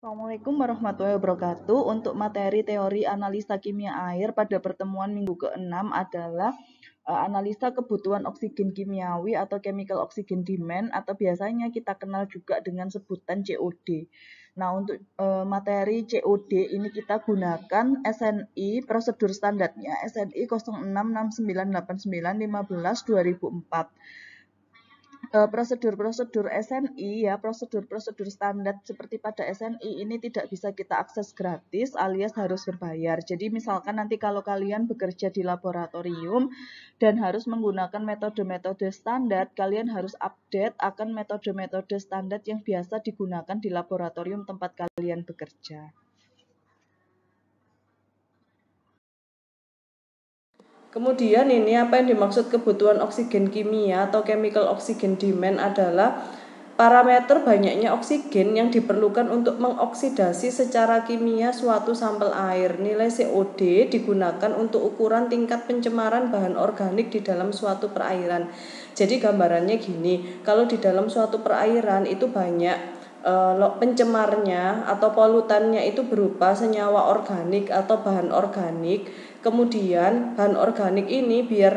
Assalamualaikum warahmatullahi wabarakatuh. Untuk materi teori analisa kimia air pada pertemuan minggu ke-6 adalah analisa kebutuhan oksigen kimiawi atau chemical oxygen demand atau biasanya kita kenal juga dengan sebutan COD. Nah, untuk materi COD ini kita gunakan SNI prosedur standarnya SNI 06698915/2004. Prosedur-prosedur SNI ya, prosedur-prosedur standar seperti pada SNI ini tidak bisa kita akses gratis alias harus berbayar. Jadi misalkan nanti kalau kalian bekerja di laboratorium dan harus menggunakan metode-metode standar, kalian harus update akan metode-metode standar yang biasa digunakan di laboratorium tempat kalian bekerja. Kemudian ini apa yang dimaksud kebutuhan oksigen kimia atau chemical oxygen demand adalah parameter banyaknya oksigen yang diperlukan untuk mengoksidasi secara kimia suatu sampel air. Nilai COD digunakan untuk ukuran tingkat pencemaran bahan organik di dalam suatu perairan. Jadi gambarannya gini, kalau di dalam suatu perairan itu banyak pencemarnya atau polutannya itu berupa senyawa organik atau bahan organik. Kemudian bahan organik ini biar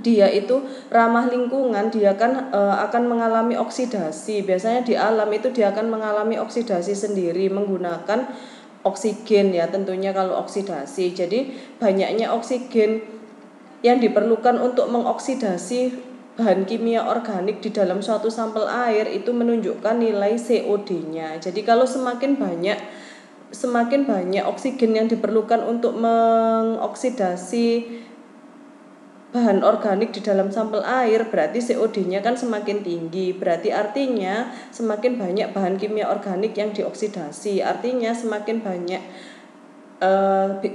dia itu ramah lingkungan, dia kan akan mengalami oksidasi. Biasanya di alam itu dia akan mengalami oksidasi sendiri menggunakan oksigen ya, tentunya kalau oksidasi. Jadi banyaknya oksigen yang diperlukan untuk mengoksidasi bahan kimia organik di dalam suatu sampel air itu menunjukkan nilai COD-nya. Jadi kalau semakin banyak oksigen yang diperlukan untuk mengoksidasi bahan organik di dalam sampel air, berarti COD-nya kan semakin tinggi. Berarti artinya semakin banyak bahan kimia organik yang dioksidasi. Artinya semakin banyak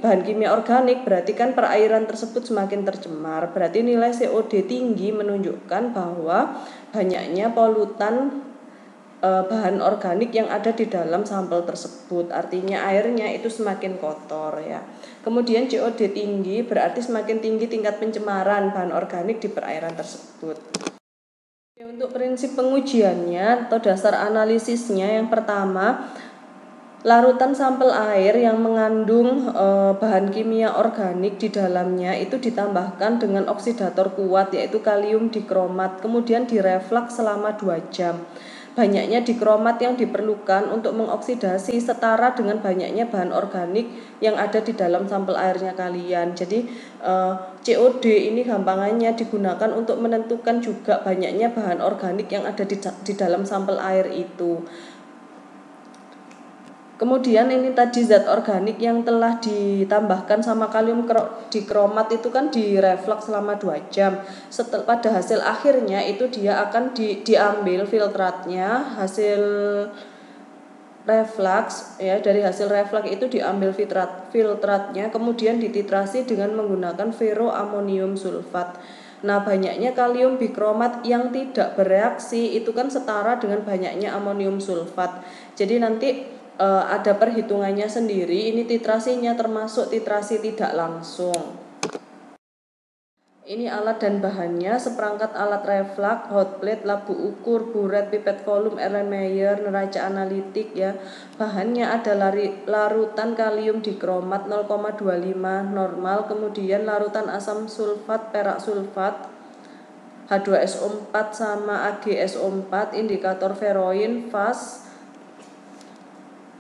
bahan kimia organik, berarti kan perairan tersebut semakin tercemar. Berarti nilai COD tinggi menunjukkan bahwa banyaknya polutan bahan organik yang ada di dalam sampel tersebut. Artinya airnya itu semakin kotor ya. Kemudian COD tinggi berarti semakin tinggi tingkat pencemaran bahan organik di perairan tersebut. Untuk prinsip pengujiannya atau dasar analisisnya, yang pertama, larutan sampel air yang mengandung bahan kimia organik di dalamnya itu ditambahkan dengan oksidator kuat yaitu kalium dikromat, kemudian direfleks selama 2 jam. Banyaknya dikromat yang diperlukan untuk mengoksidasi setara dengan banyaknya bahan organik yang ada di dalam sampel airnya kalian. Jadi COD ini gampangannya digunakan untuk menentukan juga banyaknya bahan organik yang ada di dalam sampel air itu. Kemudian ini tadi zat organik yang telah ditambahkan sama kalium dikromat itu kan direfleks selama 2 jam. Pada hasil akhirnya itu dia akan diambil filtratnya, hasil refleks ya, dari hasil refleks itu diambil filtratnya, kemudian dititrasi dengan menggunakan ferroamonium sulfat. Nah, banyaknya kalium bikromat yang tidak bereaksi itu kan setara dengan banyaknya amonium sulfat. Jadi nanti ada perhitungannya sendiri. Ini titrasinya termasuk titrasi tidak langsung. Ini alat dan bahannya: seperangkat alat refleks, hot plate, labu ukur, buret, pipet volume, Erlenmeyer, neraca analitik ya. Bahannya adalah larutan kalium dikromat 0,25 normal, kemudian larutan asam sulfat, perak sulfat, H2SO4 sama AgSO4, indikator feroin, fas,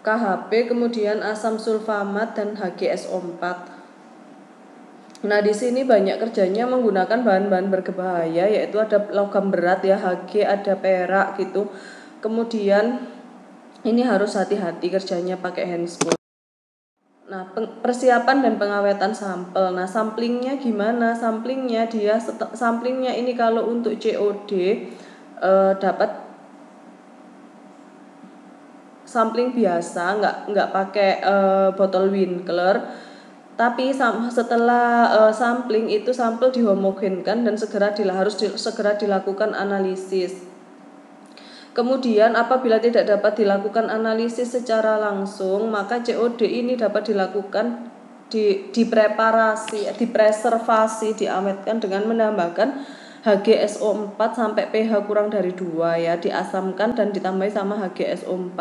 KHP, kemudian asam sulfamat dan HgSO4. Nah, di sini banyak kerjanya menggunakan bahan-bahan berbahaya, yaitu ada logam berat ya, Hg, ada perak gitu. Kemudian ini harus hati-hati kerjanya pakai handscoon. Nah, persiapan dan pengawetan sampel. Nah, samplingnya gimana? Samplingnya ini kalau untuk COD dapat sampling biasa, nggak pakai botol Winkler. Tapi setelah sampling itu sampel dihomogenkan dan harus segera dilakukan analisis. Kemudian apabila tidak dapat dilakukan analisis secara langsung, maka COD ini dapat dilakukan dipreservasi, diawetkan dengan menambahkan HgSO4 sampai pH kurang dari 2 ya, diasamkan dan ditambahi sama HgSO4.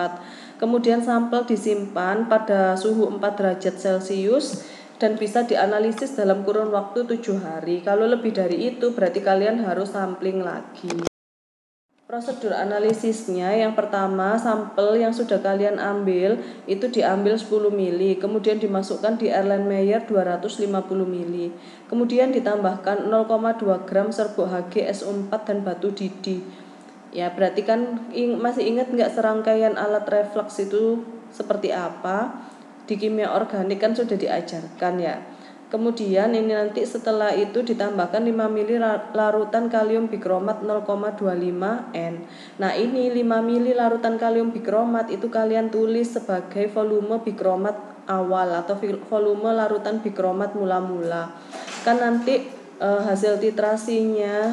Kemudian sampel disimpan pada suhu 4 derajat Celcius dan bisa dianalisis dalam kurun waktu 7 hari. Kalau lebih dari itu berarti kalian harus sampling lagi. Prosedur analisisnya, yang pertama sampel yang sudah kalian ambil itu diambil 10 ml, kemudian dimasukkan di Erlenmeyer 250 ml, kemudian ditambahkan 0,2 gram serbuk Hg SO4 dan batu didih. Ya berarti kan masih ingat nggak serangkaian alat reflux itu seperti apa? Di kimia organik kan sudah diajarkan ya. Kemudian ini nanti setelah itu ditambahkan 5 ml larutan kalium bikromat 0,25 N. Nah ini 5 ml larutan kalium bikromat itu kalian tulis sebagai volume bikromat awal atau volume larutan bikromat mula-mula. Kan nanti hasil titrasinya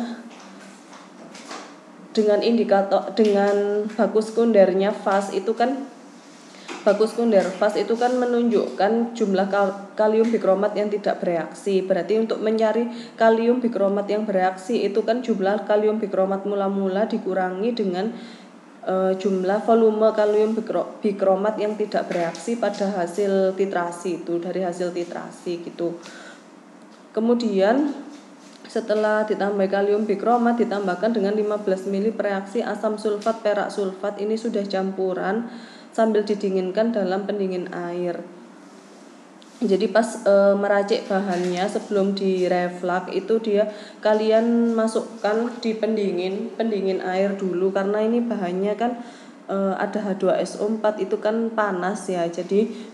dengan indikator dengan baku sekundernya fast itu kan baku sekunder fast itu kan menunjukkan jumlah kalium bikromat yang tidak bereaksi. Berarti untuk mencari kalium bikromat yang bereaksi itu kan jumlah kalium bikromat mula-mula dikurangi dengan jumlah volume kalium bikromat yang tidak bereaksi pada hasil titrasi itu, dari hasil titrasi gitu. Kemudian setelah ditambah kalium bikromat ditambahkan dengan 15 ml reaksi asam sulfat perak sulfat, ini sudah campuran sambil didinginkan dalam pendingin air. Jadi pas meracik bahannya sebelum direflux itu kalian masukkan di pendingin air dulu, karena ini bahannya kan ada H2SO4 itu kan panas ya. Jadi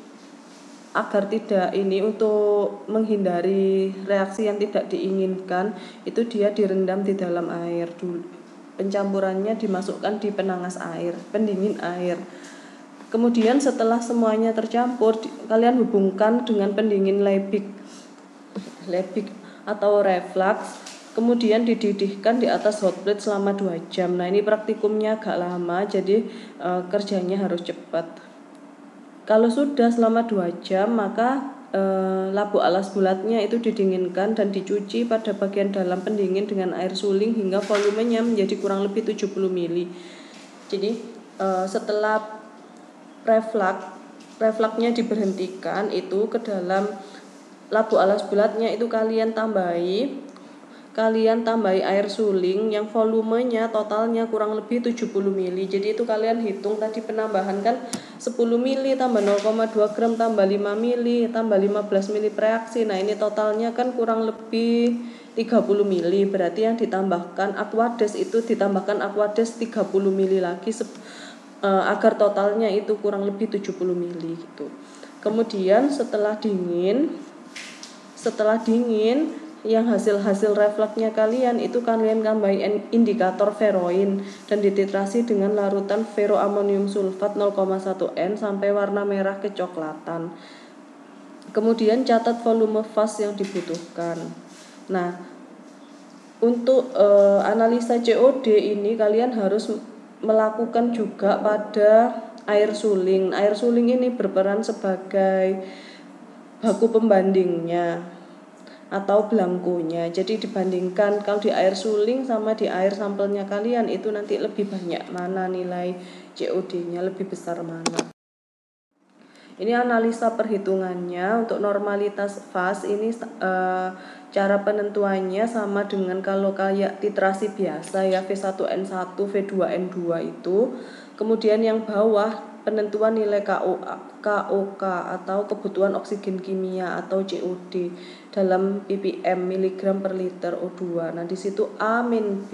agar tidak untuk menghindari reaksi yang tidak diinginkan itu dia direndam di dalam air dulu. Pencampurannya dimasukkan di penangas air, pendingin air. Kemudian setelah semuanya tercampur, kalian hubungkan dengan pendingin Liebig atau reflux, kemudian dididihkan di atas hot plate selama 2 jam. Nah ini praktikumnya agak lama, jadi kerjanya harus cepat. Kalau sudah selama 2 jam, maka labu alas bulatnya itu didinginkan dan dicuci pada bagian dalam pendingin dengan air suling hingga volumenya menjadi kurang lebih 70 ml. Jadi setelah refluxnya diberhentikan, itu ke dalam labu alas bulatnya itu kalian tambahi air suling yang volumenya totalnya kurang lebih 70 ml. Jadi itu kalian hitung tadi penambahan kan 10 ml tambah 0,2 gram tambah 5 ml tambah 15 ml reaksi. Nah ini totalnya kan kurang lebih 30 ml. Berarti yang ditambahkan aquades itu ditambahkan aquades 30 ml lagi agar totalnya itu kurang lebih 70 ml gitu. Kemudian setelah dingin yang hasil refluxnya kalian itu kalian tambahin indikator feroin dan dititrasi dengan larutan ferroamonium sulfat 0,1 N sampai warna merah kecoklatan. Kemudian catat volume fast yang dibutuhkan. Nah, untuk analisa COD ini kalian harus melakukan juga pada air suling. Air suling ini berperan sebagai baku pembandingnya atau belangkonya. Jadi dibandingkan kalau di air suling sama di air sampelnya kalian itu nanti lebih banyak mana nilai COD-nya, lebih besar mana. Ini analisa perhitungannya untuk normalitas fast ini cara penentuannya sama dengan kalau kayak titrasi biasa ya, V1N1, V2N2 itu. Kemudian yang bawah penentuan nilai KOK atau kebutuhan oksigen kimia atau COD dalam ppm miligram per liter O2. Nah di situ A-B,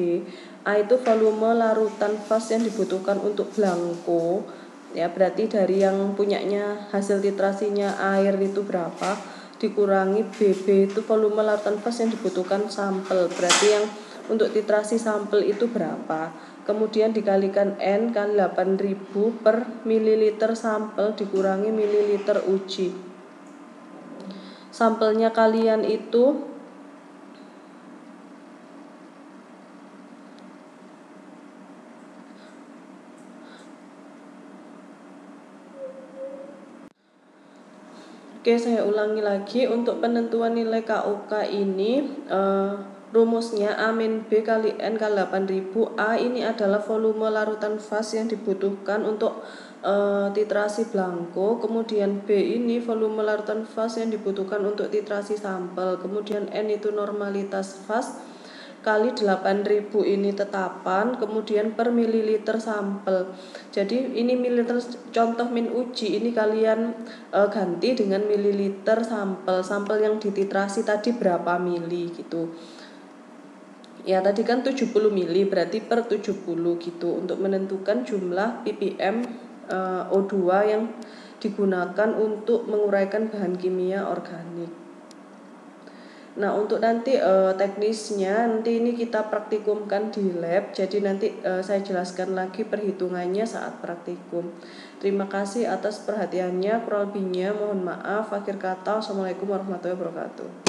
A itu volume larutan fast yang dibutuhkan untuk blanko. Ya berarti dari yang punyanya hasil titrasinya air itu berapa dikurangi BB itu volume larutan fast yang dibutuhkan sampel, berarti yang untuk titrasi sampel itu berapa, kemudian dikalikan N kali 8000 per mililiter sampel dikurangi mililiter uji. Sampelnya kalian itu Oke, saya ulangi lagi untuk penentuan nilai KOK ini rumusnya A-B kali N kali 8000. A ini adalah volume larutan fast yang dibutuhkan untuk titrasi blanko, kemudian B ini volume larutan faz yang dibutuhkan untuk titrasi sampel, kemudian N itu normalitas faz kali 8.000 ini tetapan, kemudian per mililiter sampel. Jadi ini mililiter contoh min uji ini kalian ganti dengan mililiter sampel yang dititrasi tadi berapa mili gitu. Ya tadi kan 70 mili berarti per 70 gitu untuk menentukan jumlah ppm O2 yang digunakan untuk menguraikan bahan kimia organik. Nah untuk nanti teknisnya nanti ini kita praktikumkan di lab, jadi nanti saya jelaskan lagi perhitungannya saat praktikum. Terima kasih atas perhatiannya, kurang lebihnya mohon maaf. Akhir kata, wassalamualaikum warahmatullahi wabarakatuh.